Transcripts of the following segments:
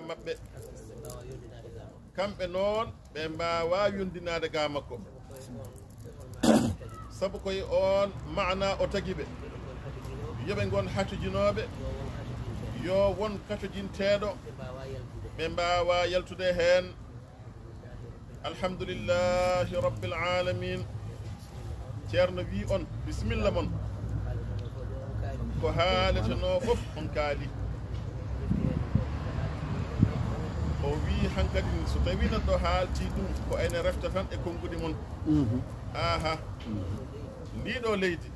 mabbe kambe non be mbawa yondinaade ga makko sabu koy on maana o tagibe yobe gon hatujinobe yo won katujinteedo be mbawa yaltude hen alhamdulillahi rabbil alamin ceerno wi on bismillah mon ko haalete no fof on kaali o wi hankadi so tawi neɗɗo haalti ɗum ko ene refta tan e konngudi mon aha ndiɗo leydi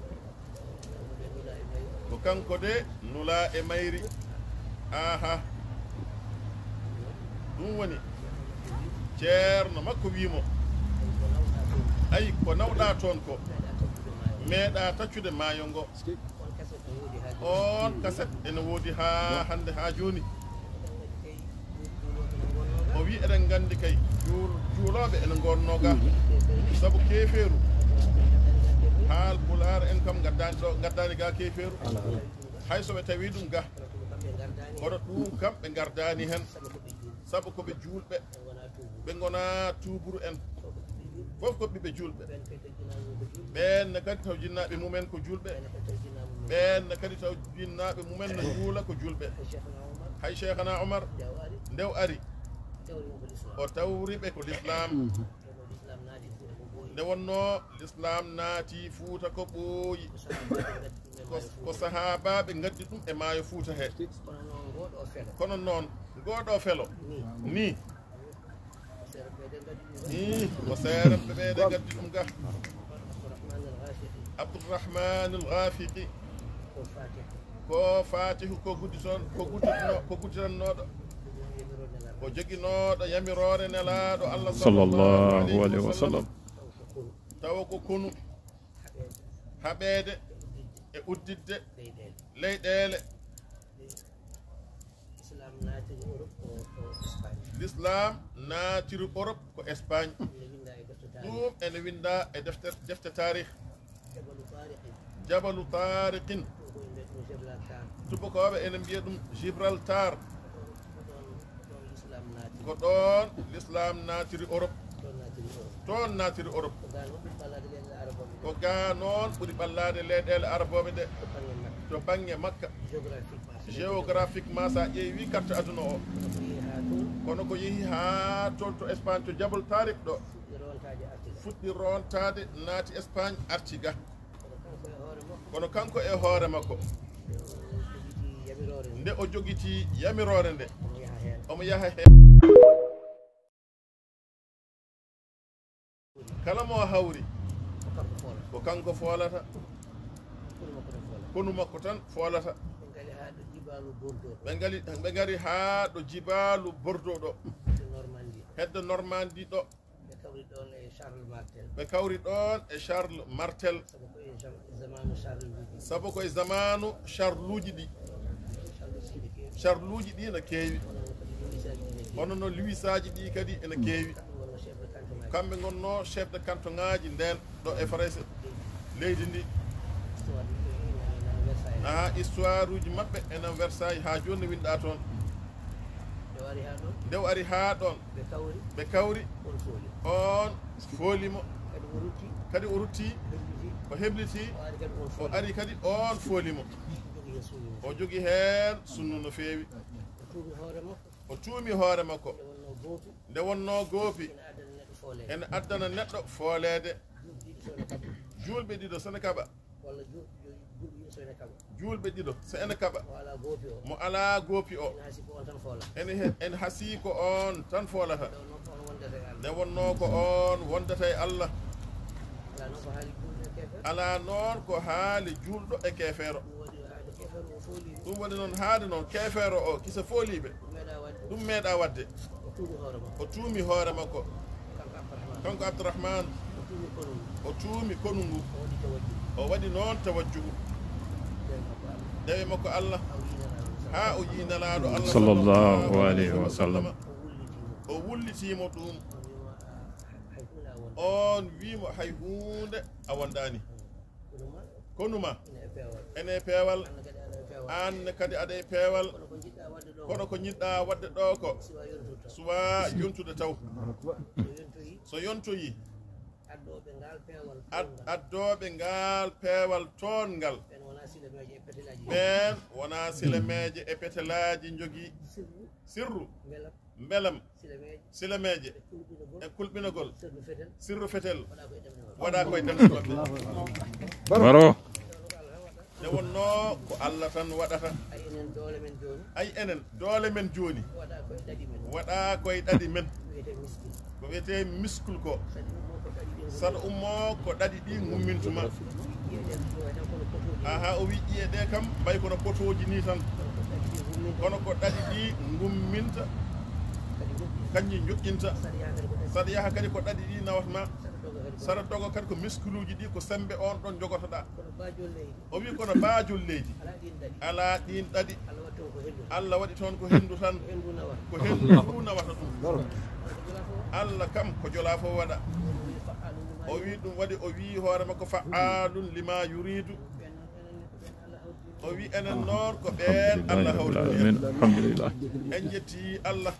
ko kanko de nula e mayri aha ɗum woni ceerno makko wimo ayi ko nawɗa toon ko meeɗa taccude maayo ngo on kaset ene woodi ha hande ha joni o wi eɗen gandi kay juuloɓe ene gonnoga sabu keeferu haal pulaar en kam gaddani ga keeferu hay soɓe tawi ɗum ga kono ɗum kam ɓe gardani hen sabu koɓe julɓe ɓe gona tuburu en fof ko ɓiɓe julɓe ɓenne kadi taw jinnaɓe mumen ko julɓe ɓenne kadi taw jinnaɓe mumen no juula ko julɓe hay cheikhana Omar ndew ari o tawriɓe ko l'islam nde wonno l'islam naati Fuuta ko ɓooyi ko sahabaɓe gaddi ɗum e maayo Fuuta he kono noon goɗo felo ni ko seereɓe ɓeɗe gaddi ɗum ga Abdourahman al-Ghafiqi ko fatihu ko gudditannoɗo ko joguinoɗo yamirore nelaɗo Allah sallallahu alayhi wa sallam tawa ko konu haɓede e uddidde leyɗele l'islam naatiri Europe ko Espagne ɗum ene winda e defte tarikh jabalu tariqin tubakoɓe ene mbiya ɗum Gibraltar ko ɗon l'islam naatiri Europe toon naatiri Europe ko ga noon ɓuri ɓallade leyɗele araboɓe ɗe to bangge Makka géographiquement sa ƴeewi carte aduna o kono ko yeehi ha toon to Espagne to jabal tarik ɗo fuɗɗi rontade naati Espagne arti ga kono kanko e hoore makko nde o jogiti yamirore nde omo yaha hen kala mo hawri ko kanko foolata konu makko tan foolata ɓe gari ha ɗo jibalu Bordeaux ɗo hedde Normandie ɗo ɓe kawri ɗon e Charles Martel sabu koye zamanu Charluji ɗi Charluji ɗi ne keewi hono no Louis aji ɗi kadi ene keewi kamɓe gonno chef de canton ngaji nden ɗo e France leydi ndi histoire uji mabɓe enen Versailles ha joni winɗa toon ndew ari ha ɗon ɓe kawri on foolimo kadi o rutti o hebliti o ari kadi on foolimo o jogi hen sunnu no feewi o tuumi hoore makko nde wonno goopi ene addana neɗɗo foolede julɓe ɗiɗo sene kaɓa julɓe ɗiɗo so ene kaɓa mo ala goopi o ene hasi ko on tan foolata nde wonno ko on wondata e Allah ala noon ko haali julɗo e keefeero ɗum woni noon haade noon keefeero o kisa fooliɓe ɗum meeɗa wadde o tuumi hoore makko kanko Abdourahman o tuumi konu ngu o waɗi noon tawajjuhu dewe makko Allah ha o yi nelaɗo Allah sallallahu alayhi wa sallam o wullitimo ɗum on wimo hay hunde a wondani konuma ene peewal an kadi aɗa e peewal kono ko ñiɗɗa wadde ɗo ko suwa yontude taw so yontoyi addoɓe ngal peewal toon ngal ɓen wona silameje e petelaji jogui sirru mbelam silameje e kulɓinogol sirru fetel waɗa koye demɗoɓe baro nde wonno ko Allah tan waɗata ay enen doole men joni waɗa koye ɗaɗi men ko wiyete miskul ko saɗa ummo ko ɗaɗi ɗi gummintuma aha o wi ƴiyeɗe kam mbay kono potoji ni tan kono ko ɗaɗi ɗi gumminta kanƴi joƴƴinta saɗa yaha kadi ko ɗaɗi ɗi nawatma saɗa dogo kadi ko miskuluji ɗi ko sembe on ɗon jogotoɗa o wi kono baajol leydi ala ɗin ɗaɗi Allah waɗi toon ko hendu tan ko hendu fu nawata ɗum Allah kam ko jola fof waɗa o wi ɗum waɗi o wi hoore makko fa'alun lima yuridu o wi enen noon ko ɓen Allah hawri alhamdulillah en jetti Allah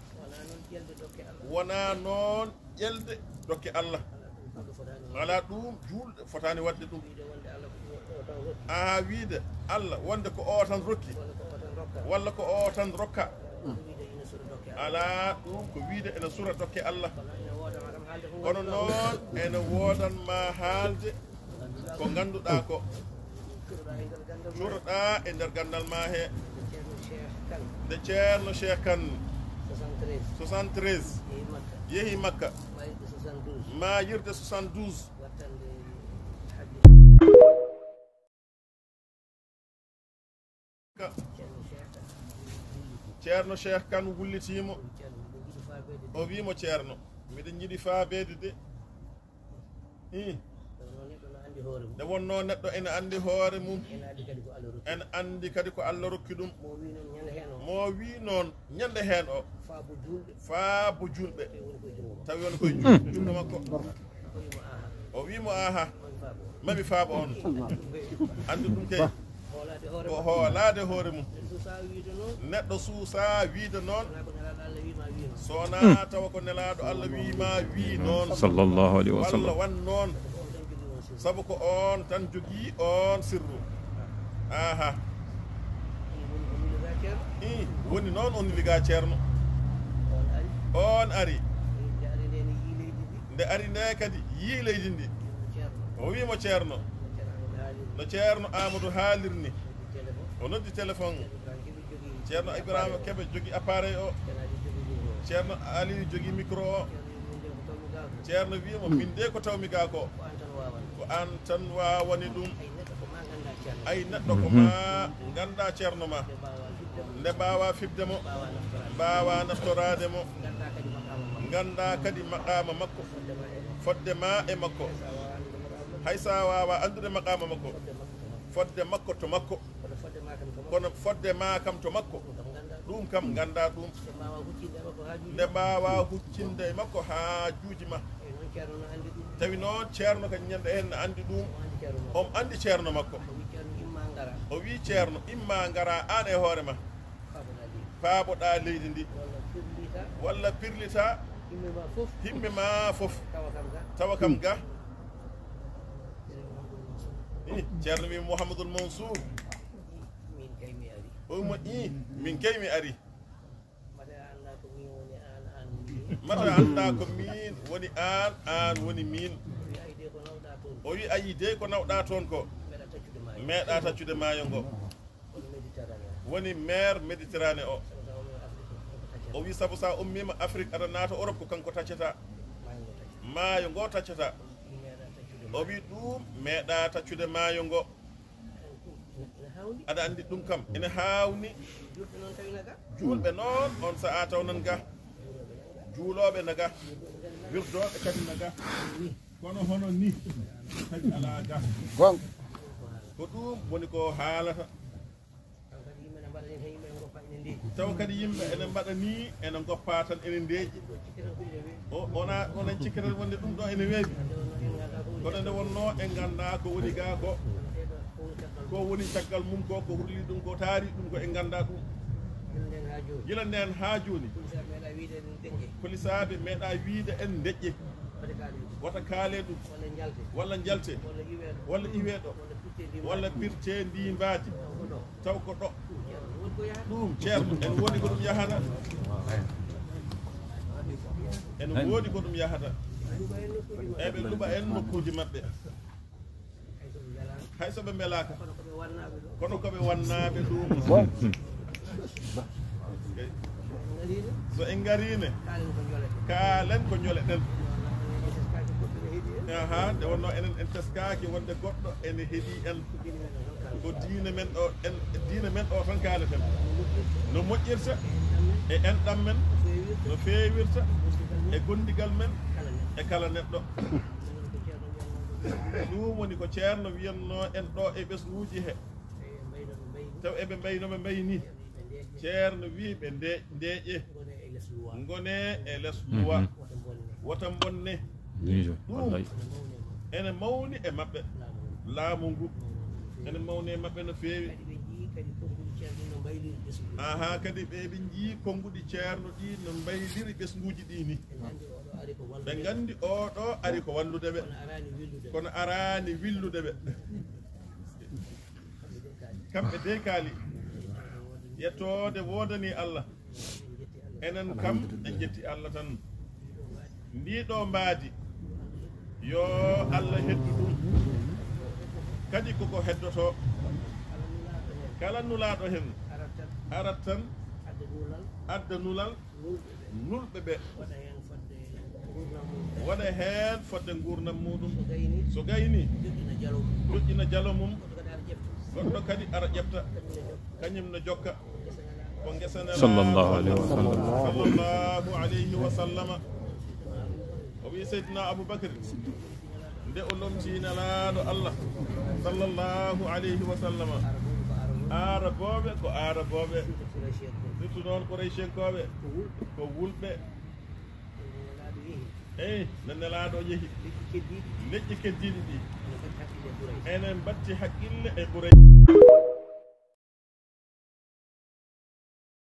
wona noon ƴelde dokke Allah ala ɗum julɗe fotani wadde ɗum a wiide Allah wonde ko o tan rokki walla ko o tan rokka ala ɗum ko wiide ene sura dokke Allah kono noon ene wodanma haalde ko ganduɗa ko suroɗa e nder gandal ma he nde ceerno Cheikh Kane 73 yeehi Makka ma yirde 72 ceerno Cheikh Kane wullitimo o wimo ceerno miɗen jiiɗi faabede de nde wonno neɗɗo ene andi hoore mum ene andi kadi ko Allah rokki ɗum mo wi noon ñande hen o faabo julɓe tawi woni koye jungo makko o wimo aha mami faabo on andi ɗum kay ko hoolade hoore mum neɗɗo suusa wiide noon sona tawa ko nelaɗo Allah wima wi noon sallallahu alaihi wasallam walla wan noon sabu ko on tan jogui on sirru aha woni noon on liga ceerno on ari nde ari nde kadi yii leydi ndi o wimo ceerno no ceerno Amadou haalirni o noddi téléphone ceerno Ibrahima Kebe jogui appareil o ceerno Ali jogui micro o ceerno wimo min de ko tawmi ga ko an tan wawani ɗum ay neɗɗo ko ma ganda ceerno ma nde mbawa fibde mo mbawa naftorade mo ganda kadi maqama makko fodde ma e makko hay sa wawa andude maqama makko fodde makko to makko kono fodde ma kam to makko ɗum kam ganda ɗum nde mbawa huccinde e makko haajuji ma tawi noon ceerno kadi ñande hen ne andi ɗum on andi ceerno makko o wi ceerno imma ngara an e hoore ma paaboɗa leydi ndi walla pirlita himɓe ma fof tawa kam ga ceerno wi Mouhamadoul Mansour omo min kay mi ari mata anda ko min woni an woni min o wi ayi de ko nawɗa toon ko meeɗa taccude maayo ngo woni mer Méditerranée o wi sabu sa ummima Afrique aɗa naata Europe ko kanko taccata maayo ngo taccata o wi ɗum meeɗa taccude maayo ngo aɗa andi ɗum kam ene hawni julɓe noon on sa'a taw nan ga juuloɓe naga wirdoɓe kadi naga kono hono ni kadi ala ga gon ko ɗum woni ko haalata taw kadi yimɓe ene mbaɗa ni ene goppa tan ene ndeeƴi onan cikkata wonde ɗum ɗo ene weeɓi kono nde wonno en ganda ko woni ga ko woni caggal mum ko hurli ɗum ko taari ɗum ko en ganda ɗum gila nden ha joni polisaɓe meeɗa wiide en deƴƴe wata kaale ɗum walla jalte walla iweɗo walla pirte ndimbaji taw ko ɗo ɗum ceerno en woni ko ɗum yahata en woodi ko ɗum yahata eɓe luɓa en nokkuji maɓɓe hay soɓe belaka kono koɓe wannaɓe ɗum so en garine kaalen ko ñoleɗen aha nde wonno enen en teskaki wonde goɗɗo ene heeɗi en ko diine men o en diine men o tan kaleten no moƴƴirta e enɗam men no feewirta e gondigal men e kala neɗɗo ɗum woni ko ceerno wiyanno en ɗo e ɓesguji he taw eɓe mbaynoɓe mbayni ceerno wi ɓe ndeeƴe gone e less luwa wota bonne ɗum ene mawni e maɓɓe laamu ngu ene mawni e maɓɓe no feewi aha kadi ɓe jii konnguɗi ceerno ɗi no mbayliri ɓesguji ɗi ni ɓe gandi oɗo ari ko walludeɓe kono arani willudeɓe kamɓe de kaali yettode wodani Allah enen kam en jetti Allah tan ndiɗo mbaadi yo Allah heddu ɗum kadi koko heddoto kala nulaɗo hen arat tan adda nulal nulɓe ɓe waɗa hen fodde gurdam muɗum so gayni joƴƴina jalo mum goɗɗo kadi ara ƴefta kañum no jokka ko guesane sallallahu alayhi wa sallama o wi seydina aboubacry nde o lomtina laaɗo Allah sallallahu alayhi wa sallama araboɓe ko araboɓe surtout noon Qurayshkoɓe ko wulɓe eyi no nelaɗo yeehi leƴƴi keddiɗi ɗi enen batti haqqille e Quraysh